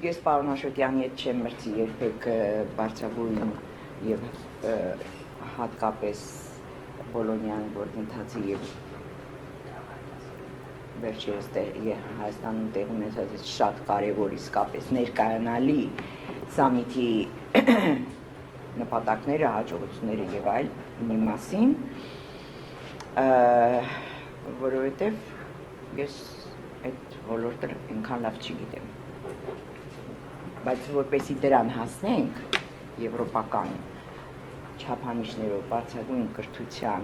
ես պարոն Աշոտյանի հետ չեմ մրցի երբեք բարձրագույն եւ հատկապես Բոլոնյան գործընթացի եւ վերջերս Հայաստանում տեղ ունեցած շատ կարևոր իսկապես ներկայանալի սամիթի նպատակները, հաջողությունները եւ այլնի մասին, որովհետեւ ես այդ ոլորտը այնքան լավ չգիտեմ, բայց որպեսզի դրան հասնենք եվրոպական չափանիշներով բարձրագույն կրթության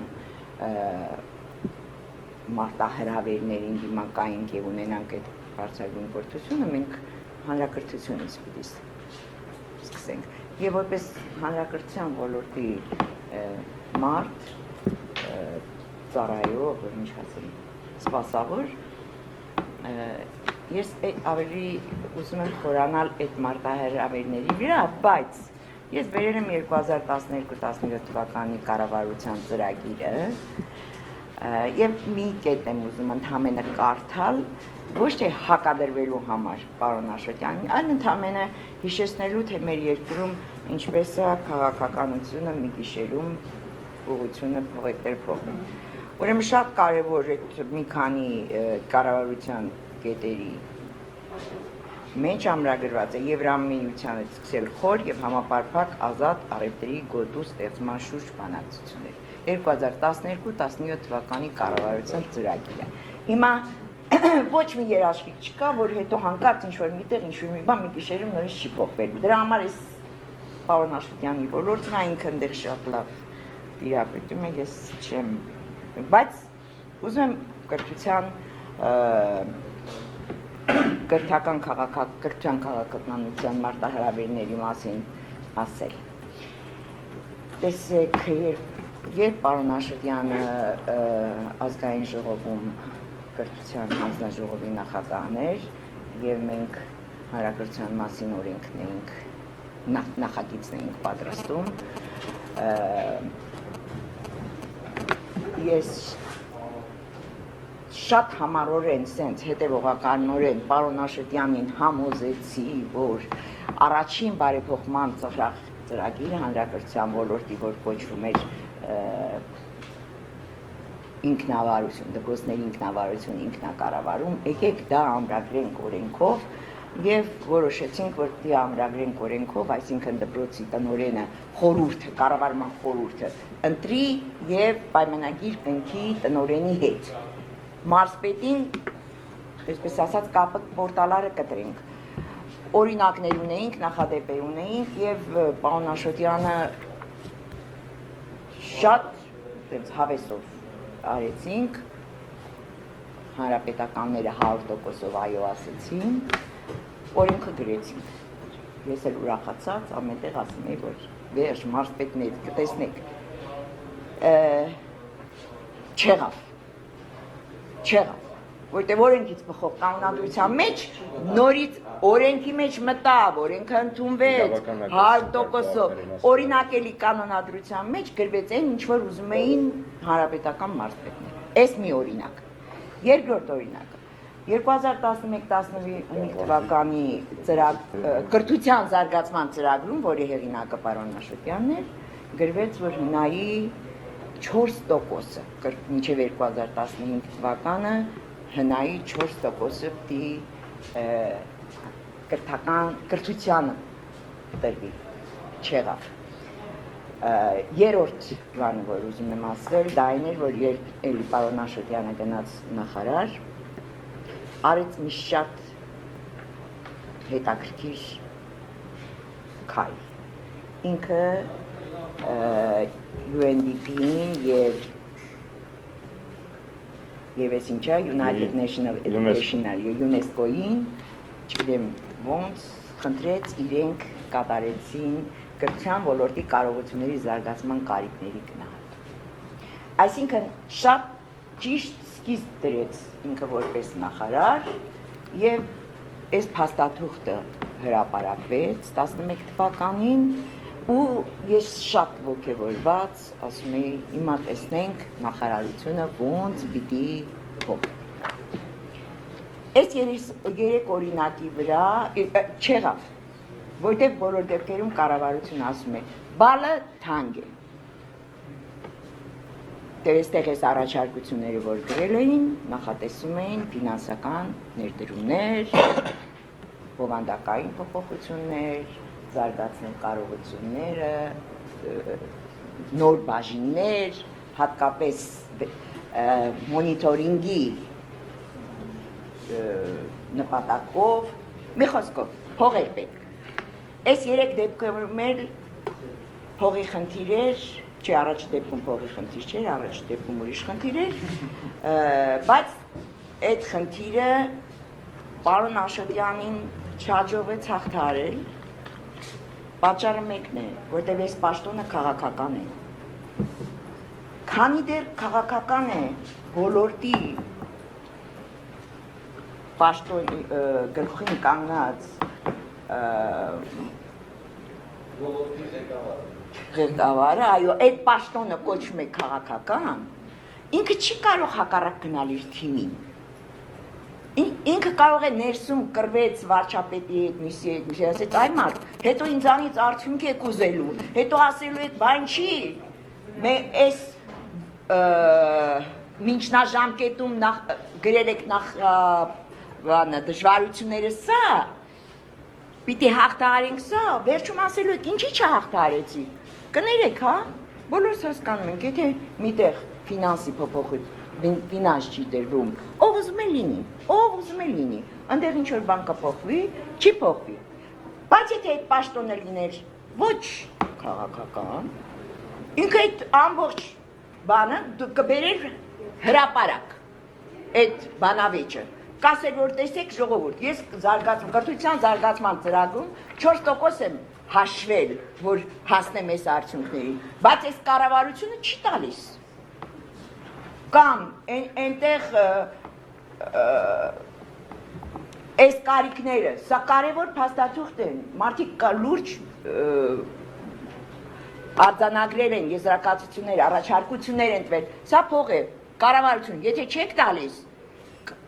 մարտահրավերներին դիմակայենք եւ ունենանք այդ բարձրագույն կրթությունը, մենք հանրակրթությունից պիտի սկսենք եւ որպես հանրակրթության ոլորտի մարդ ծառայող, ինչ ասեմ, սպասավոր, ես ավելի ուզում եմ խորանալ այդ մարտահրավերների վրա, բայց ես վերել եմ 2012-17 թվականի կառավարության ծրագիրը եւ մի կետ եմ ուզում ընդհանրապես կարդալ, ոչ թե հակադրվելու համար պարոն Աշոտյանին, այլ ընդհանրապես հիշեցնելու, թե մեր երկրում ինչպես է քաղաքականությունը մի գիշերում ուղղությունը փողեկներ փոխում։ Ուրեմն շատ կարևոր է մի քանի կառավարության կետերի մեջ ամրագրված է Եվրամիությանից սկսել խոր եւ համապարփակ ազատ առևտրի գոտու ստեղծման շուրջ բանակցություններ 2012-17 թվականի կառավարության ծրագիրը։ Հիմա ոչ մի երաշխիք չկա, որ հետո հանկարծ ինչ-որ միտեղ ինչ-որ մի բան մի գիշերում նորից չի փոխվելու։ Դրա համար էս պարոն Աշոտյանի ոլորտն այնքան դեռ շատ լավ դիապետում է, ես չեմ, բայց ուզում եմ կրթության կրթական քաղաքականության մարտահրավերների մասին ասել։ Տեսեք, երբ պարոն Աշոտյանը ազգային ժողովում կրթության հանձնաժողովի նախագահն էր եւ մենք հանրակրթության մասին օրենքն էինք նախագիծն էինք պատրաստում, ես շատ համառորեն, սենց հետևողականորեն պարոն Աշոտյանին համոզեցի, որ առաջին բարեփոխման ծրագիրը հանրակրթության ոլորտի, որ կոչվում էր ինքնավարություն, դպրոցների ինքնավարություն, ինքնակառավարում, եկեք դա ամրագրենք օրենքով եւ որոշեցինք, որ դա ամրագրենք օրենքով, այսինքն դպրոցի տնօրենը խորհուրդը, կառավարման խորհուրդը ընտրի եւ պայմանագիր կնքի տնօրենի հետ։ Մարզպետին, այսպես ասած, կապը պորտալարը կտրենք։ Օրինակներ ունեինք, նախադեպեր ունեինք եւ պարոն Աշոտյանը շատ հավեսով արեցինք, հանրապետականները 100%-ով այո ասեցին, օրենքը գրեցինք։ Ես էլ ուրախացած ամենտեղ ասում եի, որ վերջ մարզպետներ կտեսնեք։ Չեղավ, որտեղ օրենքից բխող կանոնադրության մեջ նորից օրենքի մեջ մտավ, օրենքը ընդունվեց 100%-ով, օրինակելի կանոնադրության մեջ գրվեց այն, ինչ որ ուզում էին հանրապետական մարզպետները։ Այս մի օրինակ։ Երկրորդ օրինակը 2011-15 թվականի կրթության զարգացման ծրագրում, որի հեղինակը պարոն Աշոտյանն էր, գրվեց, որ հնայի 4%-ը մինչև 2015 թվականը հնայի 4%-ը պիտի կրթությանը տրվի, չեղավ։ Երրորդ բանը, որ ուզում եմ ասել, դա այն էր, որ երբ էլի պարոն Աշոտյանը գնաց նախարար, արեց մի շատ հետաքրքիր քայլ։ Ինքը UNDP-ին եւ ես ինչա United National Educational UNESCO-ին, չգիտեմ ոնց, խնդրեց իրենք կատարեցին կրթության ոլորտի կարողությունների զարգացման կարիքների գնահատում։ Այսինքն շատ ճիշտ սկիզբ դրեց ինքը որպես նախարար եւ այս փաստաթուղթը հրապարակվեց 11 թվականին ու ես շատ ոգևորված ասում էի հիմա տեսնենք նախարարությունը ոնց պիտի փոխի։ Այս երեք օրինակի վրա չեղավ, որտեղ բոլոր դեպքերում կառավարությունը ասում է, բալը թանկ է։ Դե այստեղ այս առաջարկությունները, որ գրել էին, նախատեսում էին ֆինանսական ներդրումներ, բովանդակային փոփոխություններ, զարգացնել կարողությունները, նոր բաժիններ, հատկապես մոնիտորինգի նպատակով, մի խոսքով, փող էր պետք։ Այս երեք դեպքում էլ փողի խնդիր էր, չէ, առաջ դեպքում փողի խնդիր չէր, առաջ դեպքում ուրիշ խնդիր էր, բայց այդ խնդիրը պարոն Աշոտյանին չհաջողվեց հաղթահարել, պատճառը մեկն է, որտեղ այս պաշտոնը քաղաքական է։ Քանի դեռ քաղաքական է ոլորտի պաշտոնի գլխին կանգնած ղեկավարը, այո, այդ պաշտոնը կոչվում է քաղաքական, ինքը չի կարող հակառակ գնալ իր թիմին։ Ինքը կարող է ներսում կռվեց վարչապետի հետ, միսի հետ, ասեց այ մարդ, հետո ինձանից արդյունք եք ուզելու, հետո ասելու եք բան չի, այս մինչնաժամկետում գրել եք դժվարությունները սա, պիտի հաղթահարենք սա, վերջում ասելու եք, ինչի չհաղթահարեցի, կներեք, հա, բոլորս հասկանում ենք, եթե միտեղ ֆինանսի փոփոխություն, ֆինանս չի դրվում, ով ուզում է լինի, այնտեղ ինչ որ բան կփոխվի, չի փոխվի, բայց եթե այդ պաշտոնը լիներ ոչ քաղաքական, ինքը այդ ամբողջ բանը կբերեր հրապարակ, այդ բանավեճը, կասեր, որ տեսեք ժողովուրդ, ես կրթության զարգացման ծրագրում 4% եմ հաշվել, որ հասնեմ այս արդյունքներին, բայց այս կառավարությունը չի տալիս, կամ այնտեղ այս կարիքները, սա կարևոր փաստաթուղթ են, մարդիկ լուրջ արձանագրել են եզրակացություններ, առաջարկություններ են տվել, սա փող է, կառավարություն, եթե չեք տալիս,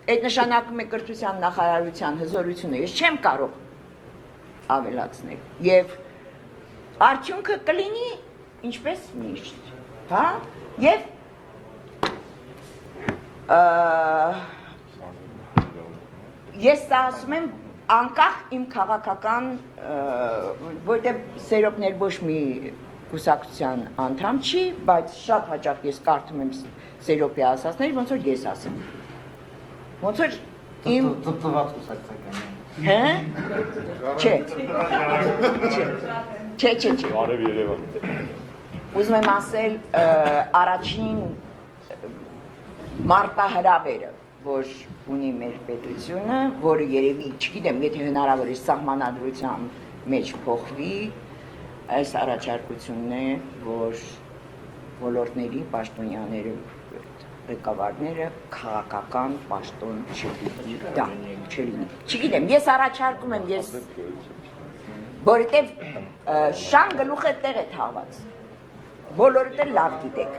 այդ նշանակում է կրթության նախարարության հզորությունը, ես չեմ կարող ավելացնել, և արդյունքը կլինի ինչպես միշտ, հա, և ես սա ասում եմ անկախ իմ քաղաքական, որտեղ Սերոպներ ոչ մի կուսակցության անդամ չի, բայց շատ հաճախ ես կարդում եմ Սերոպի ասածները, ոնց որ ես ասեմ, ոնց որ իմ ծպտված կուսակցական հե? Չէ։ Արև Երևան։ Ուզում եմ ասել առաջին մարտահրավերը, որ ունի մեր պետությունը, որը երևի, չգիտեմ, եթե հնարավոր է սահմանադրության մեջ փոխվի, այս առաջարկությունն է, որ ոլորտների պաշտոնյաները, ղեկավարները քաղաքական պաշտոն չլինի։ Չգիտեմ, ես առաջարկում եմ, որովհետև շան գլուխը տեղ է թաղված, բոլորդ էլ լավ գիտեք։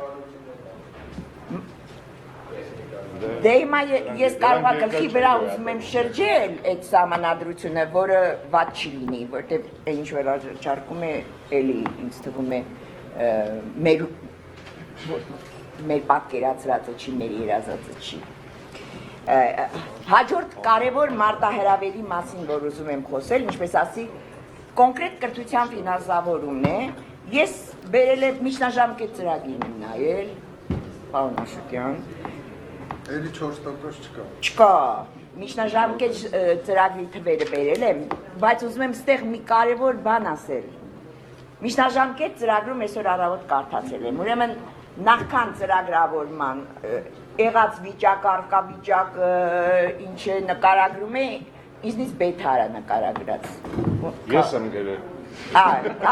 Դե հիմա ես կարողա գլխի վրա ուզում եմ շրջել այդ սահմանադրությունը, որը վատ չի լինի, որտեղ ինչ որ առաջարկում է, էլի ինձ թվում է մեր պատկերացրածը չի, մեր երազածը չի։ Հաջորդ կարևոր մարտահրավերի մասին, որ ուզում եմ խոսել, ինչպես ասի, կոնկրետ կրթության ֆինանսավորումն է, ես բերել եմ միջնաժամկետ ծրագիրն եմ նայել, պարոն Աշոտյան, Էլի 4% չկա։ Չկա, միջնաժամկետ ծրագրի թվերը բերել եմ, բայց ուզում եմ ստեղ մի կարևոր բան ասել։ Միջնաժամկետ ծրագրում այսօր առավոտ կարդացել եմ, ուրեմն նախքան ծրագրավորման եղած վիճակ, առկա վիճակը, ինչ է նկարագրում է, ինձնից բեթարա նկարագրած։ Ես եմ գրել։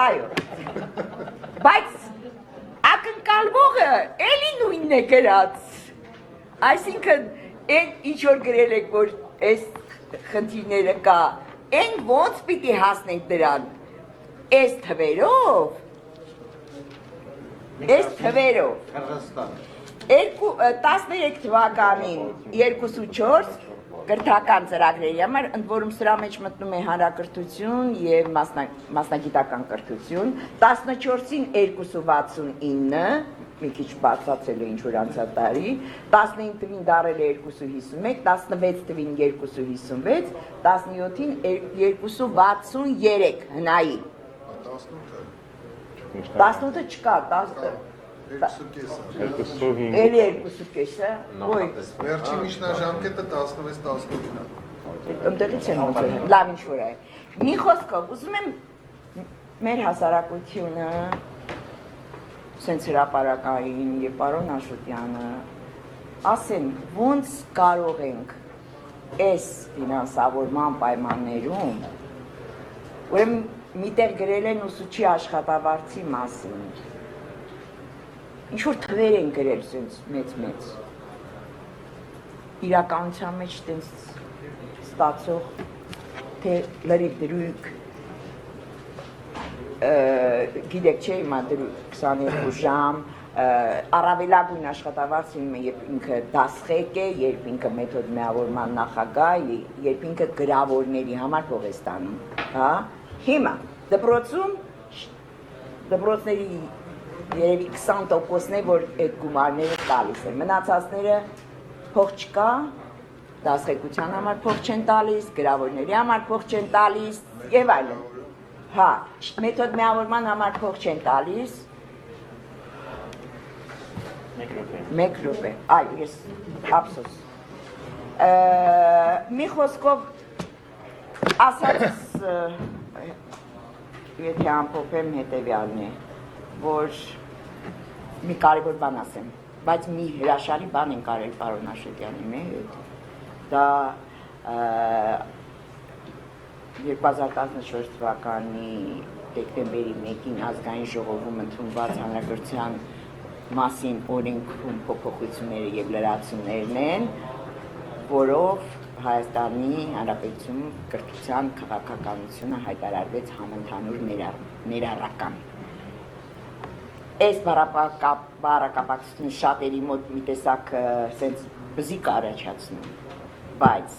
Այո։ Բայց ակնկալվողը էլի նույնն է գրած։ Այսինքն, ինչ որ գրել եք, որ այս խնդիրները կա, այն ոնց պիտի հասնենք դրան, այս թվերով, Կրղստան, 13 թվականին 2.4, կրթական ծրագրերի համար, ընդ որում սրա մեջ մտնում է հանրակրթություն եւ մասնագիտական կրթություն, 14-ին 269, մի քիչ բացացել է ինչ-որ անցած տարի, 15 թվին դարել է 251, 16 թվին 256, 17-ին 263 հնայի։ 18-ը չկա, 2.5 էլի 2.5-ը, ոյ, Վերջին միջնաժամկետը 16-18-ն է։ ընդդեղից եմ ուզում, լավ ինչ-որ է։ Մի խոսքով, ուզում եմ մեր հասարակությունը, սենց հրապարակային և պարոն Աշոտյանը, ասեն, ոնց կարող ենք այս ֆինանսավորման պայմաններում, ուրեմն միտեղ գրել են ուսուցչի աշխատավարձի մասին, ինչ-որ թվեր են գրել սենց մեծ-մեծ, իրականության մեջ տենց ստացող, թե լրիվ դրույք, գիտեք չէ հիմա 22 ժամ, առավելագույն աշխատավարձում է, երբ ինքը դասղեկ է, երբ ինքը մեթոդ միավորման նախագահ, երբ ինքը գրավորների համար փող է ստանում, հա? Հիմա դպրոցների երևի 20%-ն է, որ այդ գումարները տալիս է, մնացածները փող չկա, դասղեկության համար փող չեն տալիս, գրավորների համար փող չեն տալիս եւ այլն։ Հա, մեթոդ միավորման համար փող չեն տալիս։ Մեկ րոպե, այ, ես ափսոս։ Մի խոսքով ասածս, եթե ամփոփեմ հետևյալն է, որ մի կարևոր բան ասեմ, բայց մի հրաշալի բան են կարել պարոն Աշոտյանի հետ, դա 2014 թվականի դեկտեմբերի 1-ին ազգային ժողովում ընդունված հանրակրթության մասին օրենքում փոփոխությունները եւ լրացումներն են, որով Հայաստանի Հանրապետությունում կրթության քաղաքականությունը հայտարարվեց համընդհանուր ներառական։ Այս բառակապակցությունը շատերի մոտ մի տեսակ սենց բզիկ առաջացնում, բայց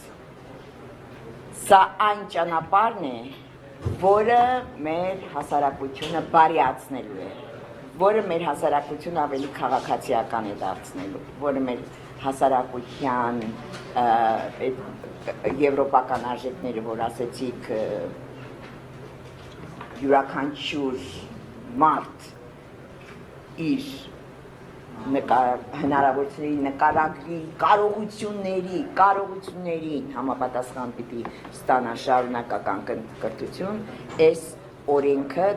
սա այն ճանապարհն է, որը մեր հասարակությունը բարիացնելու է, որը մեր հասարակությունը ավելի քաղաքացիական է դարձնելու, որը մեր հասարակության եվրոպական արժեքները, որ ասեցիք, յուրաքանչյուր մարդ իր հնարավորությունների նկարագրի կարողություններին համապատասխան պիտի ստանա շարունակական կրթություն, այս օրենքը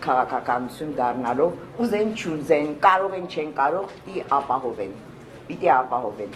քաղաքականություն դառնալով ուզեն չուզեն, կարող են չեն կարող, պիտի ապահովեն։